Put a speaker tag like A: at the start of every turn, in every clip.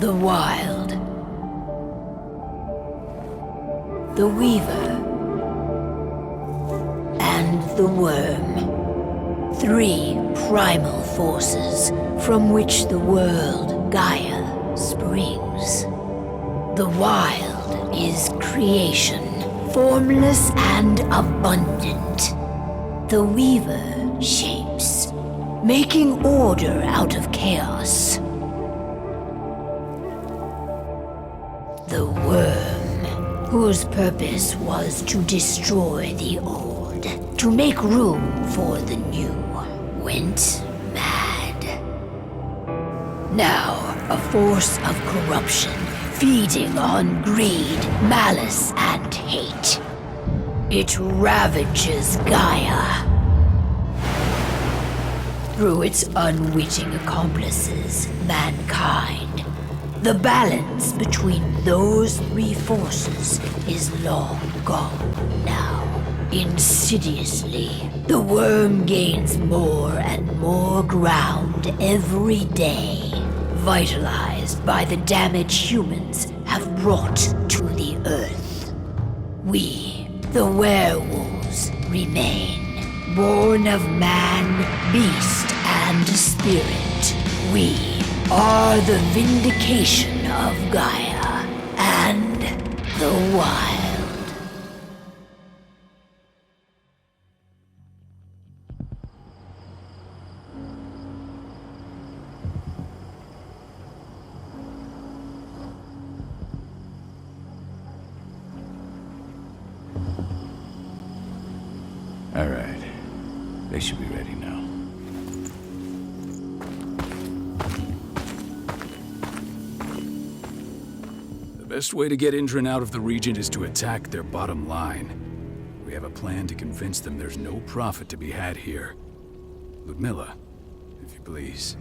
A: The Wild. The Weaver. And the Worm. 3 primal forces from which the world, Gaia, springs. The Wild is creation, formless and abundant. The Weaver shapes, making order out of chaos. The Worm, whose purpose was to destroy the old, to make room for the new, went mad. Now, a force of corruption, feeding on greed, malice, and hate. It ravages Gaia. Through its unwitting accomplices, mankind, the balance between those 3 forces is long gone now. Insidiously, the Worm gains more and more ground every day, vitalized by the damage humans have brought to the Earth. We, the werewolves, remain, born of man, beast, and spirit. We are the vindication of Gaia and the Wild.
B: All right. They should be ready now.
C: The best way to get Indran out of the region is to attack their bottom line. We have a plan to convince them there's no profit to be had here. Ludmilla, if you please.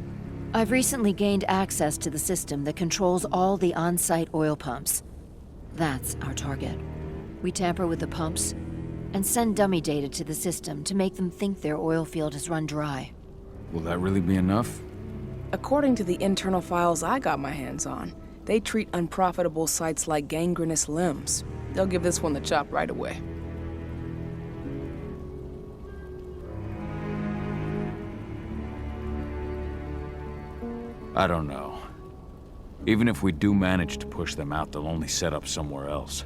D: I've recently gained access to the system that controls all the on-site oil pumps. That's our target. We tamper with the pumps and send dummy data to the system to make them think their oil field has run dry.
B: Will that really be enough?
E: According to the internal files I got my hands on, they treat unprofitable sites like gangrenous limbs. They'll give this one the chop right away.
B: I don't know. Even if we do manage to push them out, they'll only set up somewhere else.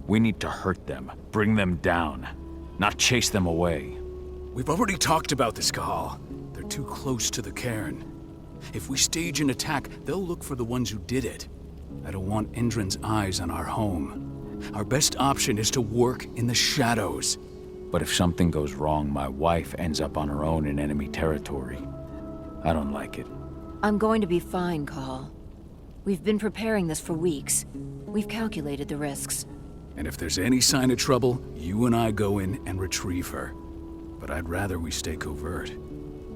B: We need to hurt them, bring them down, not chase them away.
C: We've already talked about this, Kahal. They're too close to the cairn. If we stage an attack, they'll look for the ones who did it. I don't want Indran's eyes on our home. Our best option is to work in the shadows.
B: But if something goes wrong, my wife ends up on her own in enemy territory. I don't like it.
D: I'm going to be fine, Kahal. We've been preparing this for weeks. We've calculated the risks.
C: And if there's any sign of trouble, you and I go in and retrieve her. But I'd rather we stay covert.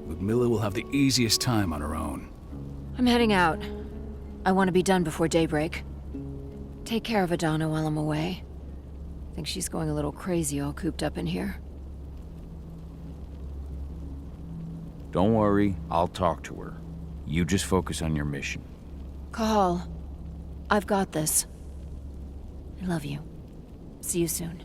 C: Ludmilla will have the easiest time on her own.
D: I'm heading out. I want to be done before daybreak. Take care of Adana while I'm away. Think she's going a little crazy all cooped up in here.
B: Don't worry, I'll talk to her. You just focus on your mission.
D: Kahal, I've got this. I love you. See you soon.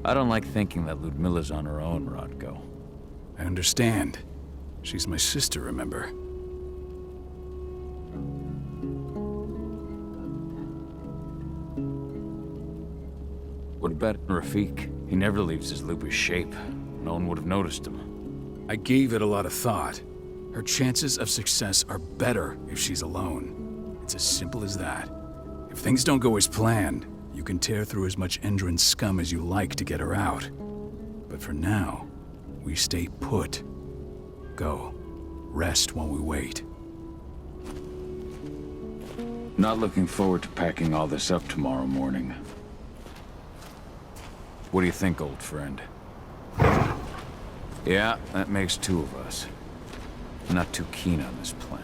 B: I don't like thinking that Ludmilla's on her own, Rodko.
C: I understand. She's my sister, remember?
B: What about Rafik? He never leaves his lupus shape. No one would have noticed him.
C: I gave it a lot of thought. Her chances of success are better if she's alone. It's as simple as that. If things don't go as planned, you can tear through as much Endron scum as you like to get her out. But for now, we stay put. Go. Rest while we wait.
B: Not looking forward to packing all this up tomorrow morning. What do you think, old friend? Yeah, that makes two of us. I'm not too keen on this plan.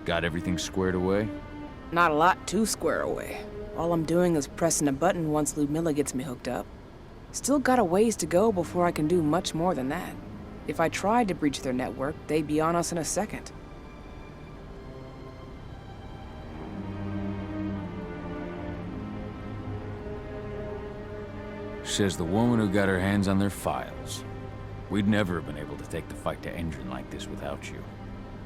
B: Got everything squared away?
E: Not a lot to square away. All I'm doing is pressing a button once Ludmilla gets me hooked up. Still got a ways to go before I can do much more than that. If I tried to breach their network, they'd be on us in a second.
B: Says the woman who got her hands on their files. We'd never have been able to take the fight to Endron like this without you.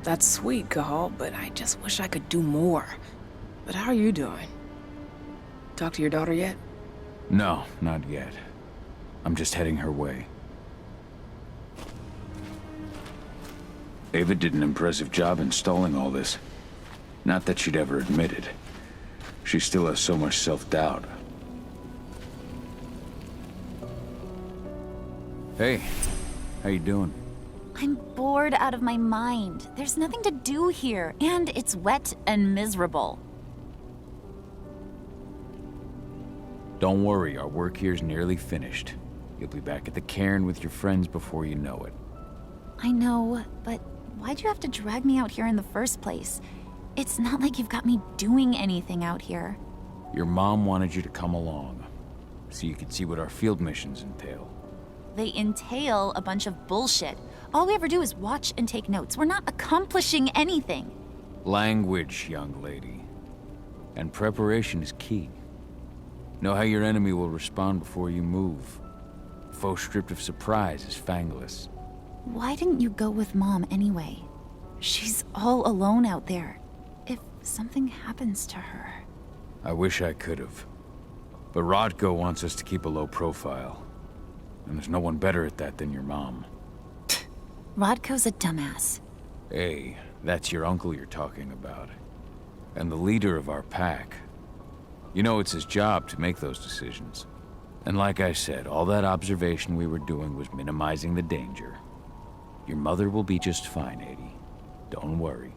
E: That's sweet, Cahal, but I just wish I could do more. But how are you doing? Talk to your daughter yet?
B: No, not yet. I'm just heading her way. Ava did an impressive job installing all this. Not that she'd ever admit it. She still has so much self-doubt. Hey, how you doing?
F: I'm bored out of my mind. There's nothing to do here, and it's wet and miserable.
B: Don't worry, our work here's nearly finished. You'll be back at the cairn with your friends before you know it.
F: I know, but why'd you have to drag me out here in the first place? It's not like you've got me doing anything out here.
B: Your mom wanted you to come along, so you could see what our field missions entail.
F: They entail a bunch of bullshit. All we ever do is watch and take notes. We're not accomplishing anything.
B: Language, young lady. And preparation is key. Know how your enemy will respond before you move. Faux stripped of surprise is fangless.
F: Why didn't you go with Mom anyway? She's all alone out there. If something happens to her...
B: I wish I could have. But Rodko wants us to keep a low profile. And there's no one better at that than your mom.
F: Rodko's a dumbass.
B: Hey, that's your uncle you're talking about. And the leader of our pack. You know it's his job to make those decisions. And like I said, all that observation we were doing was minimizing the danger. Your mother will be just fine, Edie. Don't worry.